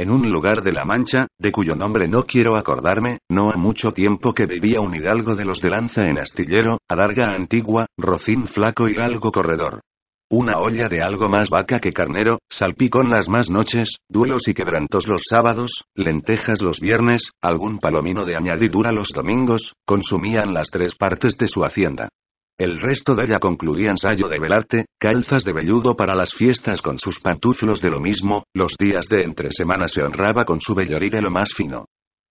en un lugar de La Mancha, de cuyo nombre no quiero acordarme, no ha mucho tiempo que vivía un hidalgo de los de lanza en astillero, adarga antigua, rocín flaco y galgo corredor. Una olla de algo más vaca que carnero, salpicón las más noches, duelos y quebrantos los sábados, lentejas los viernes, algún palomino de añadidura los domingos, consumían las 3 partes de su hacienda. El resto de ella concluían sayo de velarte, calzas de velludo para las fiestas con sus pantuflos de lo mismo, los días de entre semana se honraba con su vellorí de lo más fino.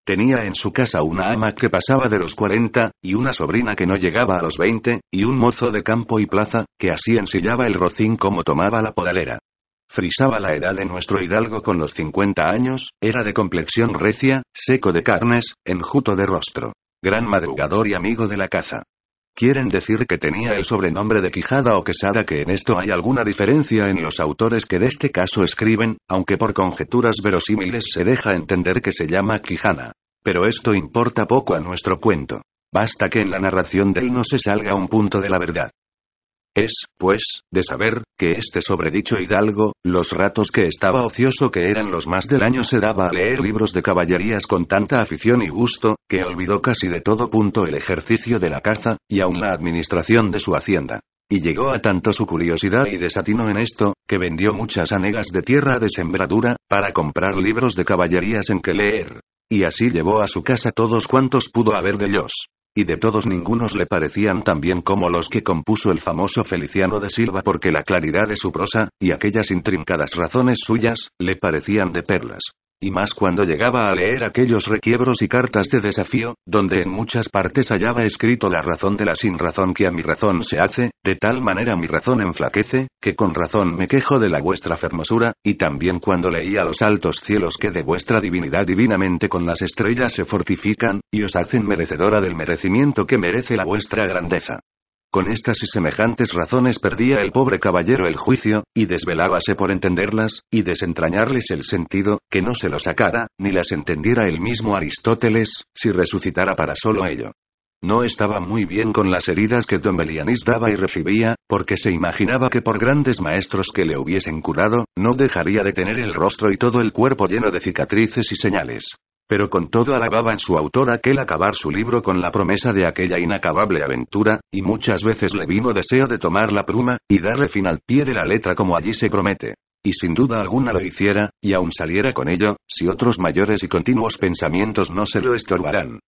Tenía en su casa una ama que pasaba de los 40, y una sobrina que no llegaba a los 20, y un mozo de campo y plaza, que así ensillaba el rocín como tomaba la podalera. Frisaba la edad de nuestro hidalgo con los 50 años, era de complexión recia, seco de carnes, enjuto de rostro. Gran madrugador y amigo de la caza. Quieren decir que tenía el sobrenombre de Quijada o Quesada, que en esto hay alguna diferencia en los autores que de este caso escriben, aunque por conjeturas verosímiles se deja entender que se llama Quijana. Pero esto importa poco a nuestro cuento. Basta que en la narración de él no se salga un punto de la verdad. Es, pues, de saber, que este sobredicho hidalgo, los ratos que estaba ocioso que eran los más del año se daba a leer libros de caballerías con tanta afición y gusto, que olvidó casi de todo punto el ejercicio de la caza, y aun la administración de su hacienda. Y llegó a tanto su curiosidad y desatino en esto, que vendió muchas hanegas de tierra de sembradura, para comprar libros de caballerías en que leer. Y así llevó a su casa todos cuantos pudo haber de ellos. Y de todos ningunos le parecían tan bien como los que compuso el famoso Feliciano de Silva, porque la claridad de su prosa, y aquellas intrincadas razones suyas, le parecían de perlas. Y más cuando llegaba a leer aquellos requiebros y cartas de desafío, donde en muchas partes hallaba escrito la razón de la sinrazón que a mi razón se hace, de tal manera mi razón enflaquece, que con razón me quejo de la vuestra fermosura, y también cuando leía los altos cielos que de vuestra divinidad divinamente con las estrellas se fortifican, y os hacen merecedora del merecimiento que merece la vuestra grandeza. Con estas y semejantes razones perdía el pobre caballero el juicio, y desvelábase por entenderlas, y desentrañarles el sentido, que no se lo sacara, ni las entendiera el mismo Aristóteles, si resucitara para solo ello. No estaba muy bien con las heridas que don Belianís daba y recibía, porque se imaginaba que por grandes maestros que le hubiesen curado, no dejaría de tener el rostro y todo el cuerpo lleno de cicatrices y señales. Pero con todo alababa en su autor aquel acabar su libro con la promesa de aquella inacabable aventura, y muchas veces le vino deseo de tomar la pluma, y darle fin al pie de la letra como allí se promete. Y sin duda alguna lo hiciera, y aun saliera con ello, si otros mayores y continuos pensamientos no se lo estorbarán.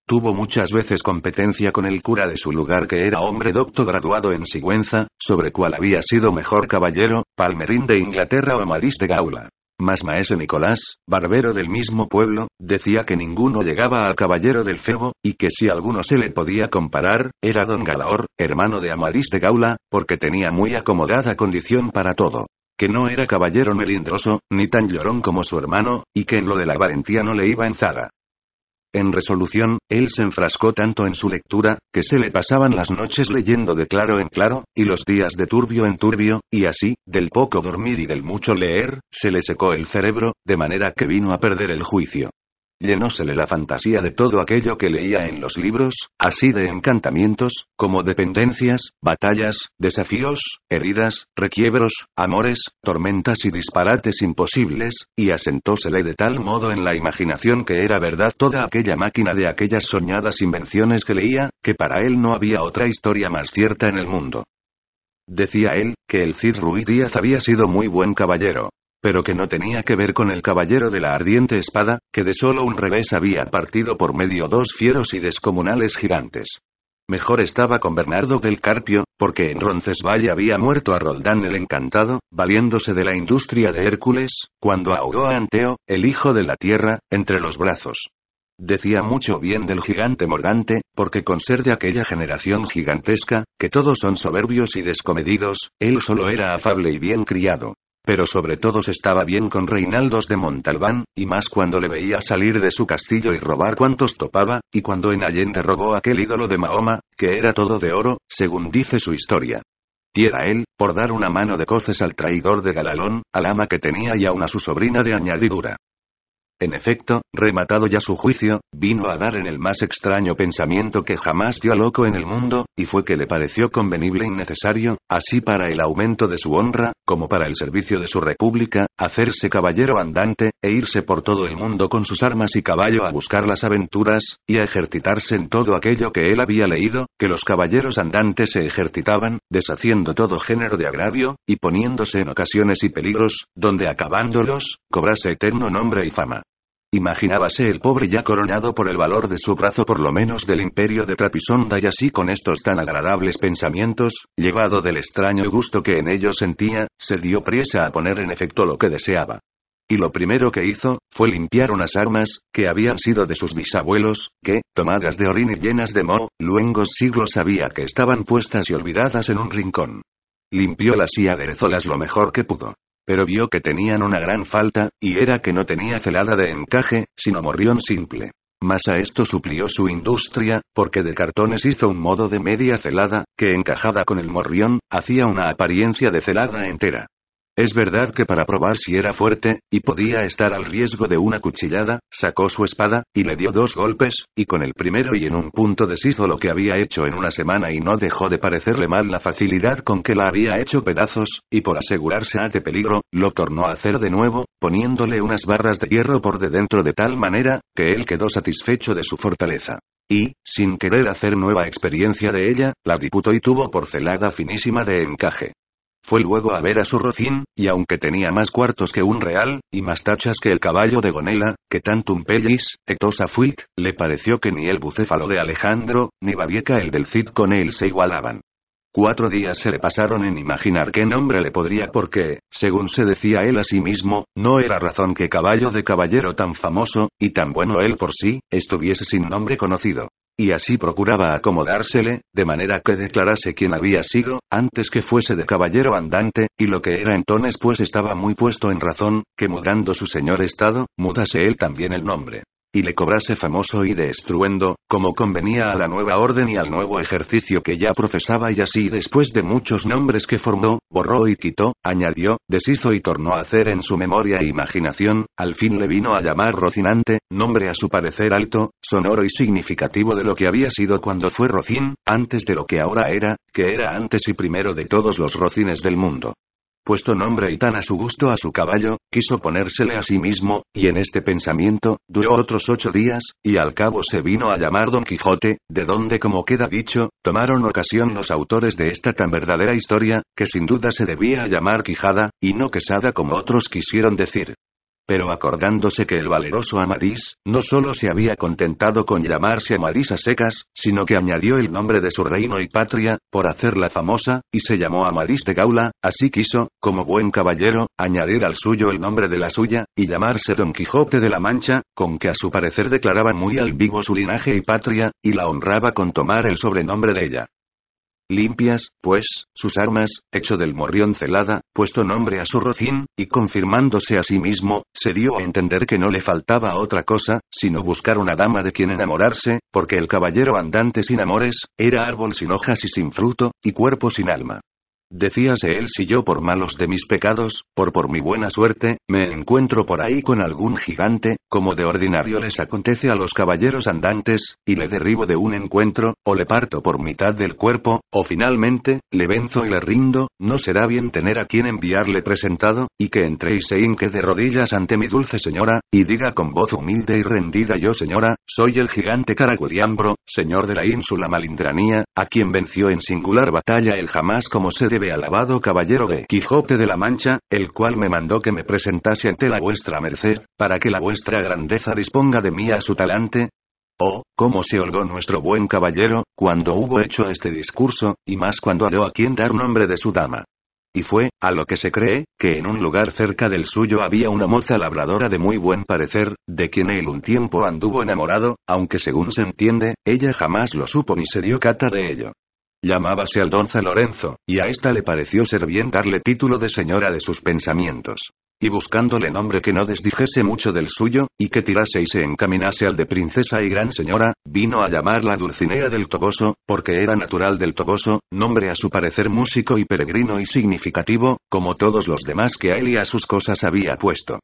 Tuvo muchas veces competencia con el cura de su lugar, que era hombre docto graduado en Sigüenza, sobre cual había sido mejor caballero, Palmerín de Inglaterra o Amadís de Gaula. Mas maese Nicolás, barbero del mismo pueblo, decía que ninguno llegaba al caballero del Febo, y que si alguno se le podía comparar, era don Galaor, hermano de Amadís de Gaula, porque tenía muy acomodada condición para todo. Que no era caballero melindroso, ni tan llorón como su hermano, y que en lo de la valentía no le iba en zaga. En resolución, él se enfrascó tanto en su lectura, que se le pasaban las noches leyendo de claro en claro, y los días de turbio en turbio, y así, del poco dormir y del mucho leer, se le secó el cerebro, de manera que vino a perder el juicio. Llenósele la fantasía de todo aquello que leía en los libros, así de encantamientos, como de pendencias, batallas, desafíos, heridas, requiebros, amores, tormentas y disparates imposibles, y asentósele de tal modo en la imaginación que era verdad toda aquella máquina de aquellas soñadas invenciones que leía, que para él no había otra historia más cierta en el mundo. Decía él, que el Cid Ruy Díaz había sido muy buen caballero, pero que no tenía que ver con el caballero de la ardiente espada, que de solo un revés había partido por medio 2 fieros y descomunales gigantes. Mejor estaba con Bernardo del Carpio, porque en Roncesvalles había muerto a Roldán el Encantado, valiéndose de la industria de Hércules, cuando ahogó a Anteo, el hijo de la tierra, entre los brazos. Decía mucho bien del gigante Morgante, porque con ser de aquella generación gigantesca, que todos son soberbios y descomedidos, él solo era afable y bien criado. Pero sobre todos estaba bien con Reinaldos de Montalbán, y más cuando le veía salir de su castillo y robar cuantos topaba, y cuando en Allende robó aquel ídolo de Mahoma, que era todo de oro, según dice su historia. Diera él, por dar una mano de coces al traidor de Galalón, al ama que tenía y aun a su sobrina de añadidura. en efecto, rematado ya su juicio, vino a dar en el más extraño pensamiento que jamás dio loco en el mundo, y fue que le pareció convenible y necesario, así para el aumento de su honra, como para el servicio de su república, hacerse caballero andante, e irse por todo el mundo con sus armas y caballo a buscar las aventuras, y a ejercitarse en todo aquello que él había leído, que los caballeros andantes se ejercitaban, deshaciendo todo género de agravio, y poniéndose en ocasiones y peligros, donde acabándolos, cobrase eterno nombre y fama. Imaginábase el pobre ya coronado por el valor de su brazo por lo menos del imperio de Trapisonda, y así con estos tan agradables pensamientos, llevado del extraño gusto que en ellos sentía, se dio priesa a poner en efecto lo que deseaba. Y lo primero que hizo, fue limpiar unas armas, que habían sido de sus bisabuelos, que, tomadas de orín y llenas de moho, luengos siglos sabía que estaban puestas y olvidadas en un rincón. Limpiólas y aderezólas lo mejor que pudo. Pero vio que tenían una gran falta, y era que no tenía celada de encaje, sino morrión simple. Mas a esto suplió su industria, porque de cartones hizo un modo de media celada, que encajada con el morrión, hacía una apariencia de celada entera. Es verdad que para probar si era fuerte, y podía estar al riesgo de una cuchillada, sacó su espada, y le dio 2 golpes, y con el primero y en un punto deshizo lo que había hecho en una semana, y no dejó de parecerle mal la facilidad con que la había hecho pedazos, y por asegurarse ante peligro, lo tornó a hacer de nuevo, poniéndole unas barras de hierro por de dentro de tal manera, que él quedó satisfecho de su fortaleza. Y, sin querer hacer nueva experiencia de ella, la diputó y tuvo por celada finísima de encaje. Fue luego a ver a su rocín, y aunque tenía más cuartos que un real, y más tachas que el caballo de Gonela, que tantum pellis, etosa fuit, le pareció que ni el bucéfalo de Alejandro, ni Babieca el del Cid con él se igualaban. 4 días se le pasaron en imaginar qué nombre le podría, porque, según se decía él a sí mismo, no era razón que caballo de caballero tan famoso, y tan bueno él por sí, estuviese sin nombre conocido. Y así procuraba acomodársele, de manera que declarase quién había sido, antes que fuese de caballero andante, y lo que era entonces pues estaba muy puesto en razón, que mudando su señor estado, mudase él también el nombre. Y le cobrase famoso y de estruendo, como convenía a la nueva orden y al nuevo ejercicio que ya profesaba, y así después de muchos nombres que formó, borró y quitó, añadió, deshizo y tornó a hacer en su memoria e imaginación, al fin le vino a llamar Rocinante, nombre a su parecer alto, sonoro y significativo de lo que había sido cuando fue Rocín, antes de lo que ahora era, que era antes y primero de todos los rocines del mundo. Puesto nombre y tan a su gusto a su caballo, quiso ponérsele a sí mismo, y en este pensamiento, duró otros 8 días, y al cabo se vino a llamar Don Quijote, de donde como queda dicho, tomaron ocasión los autores de esta tan verdadera historia, que sin duda se debía llamar Quijada, y no Quesada como otros quisieron decir. Pero acordándose que el valeroso Amadís, no solo se había contentado con llamarse Amadís a secas, sino que añadió el nombre de su reino y patria, por hacerla famosa, y se llamó Amadís de Gaula, así quiso, como buen caballero, añadir al suyo el nombre de la suya, y llamarse Don Quijote de la Mancha, con que a su parecer declaraba muy al vivo su linaje y patria, y la honraba con tomar el sobrenombre de ella. Limpias, pues, sus armas, hecho del morrión celada, puesto nombre a su rocín, y confirmándose a sí mismo, se dio a entender que no le faltaba otra cosa, sino buscar una dama de quien enamorarse, porque el caballero andante sin amores, era árbol sin hojas y sin fruto, y cuerpo sin alma. Decíase él, si yo por malos de mis pecados, por mi buena suerte, me encuentro por ahí con algún gigante, como de ordinario les acontece a los caballeros andantes, y le derribo de un encuentro, o le parto por mitad del cuerpo, o finalmente, le venzo y le rindo, no será bien tener a quien enviarle presentado, y que entre y se hinque de rodillas ante mi dulce señora, y diga con voz humilde y rendida: yo señora, soy el gigante Caraguliambro, señor de la ínsula Malindranía, a quien venció en singular batalla el jamás como se debe alabado caballero de Quijote de la Mancha, el cual me mandó que me presentase ante la vuestra merced, para que la vuestra grandeza disponga de mí a su talante. Oh, cómo se holgó nuestro buen caballero, cuando hubo hecho este discurso, y más cuando halló a quien dar nombre de su dama. Y fue, a lo que se cree, que en un lugar cerca del suyo había una moza labradora de muy buen parecer, de quien él un tiempo anduvo enamorado, aunque según se entiende, ella jamás lo supo ni se dio cata de ello. Llamábase Aldonza Lorenzo, y a ésta le pareció ser bien darle título de señora de sus pensamientos. Y buscándole nombre que no desdijese mucho del suyo, y que tirase y se encaminase al de princesa y gran señora, vino a llamarla Dulcinea del Toboso, porque era natural del Toboso, nombre a su parecer músico y peregrino y significativo, como todos los demás que a él y a sus cosas había puesto.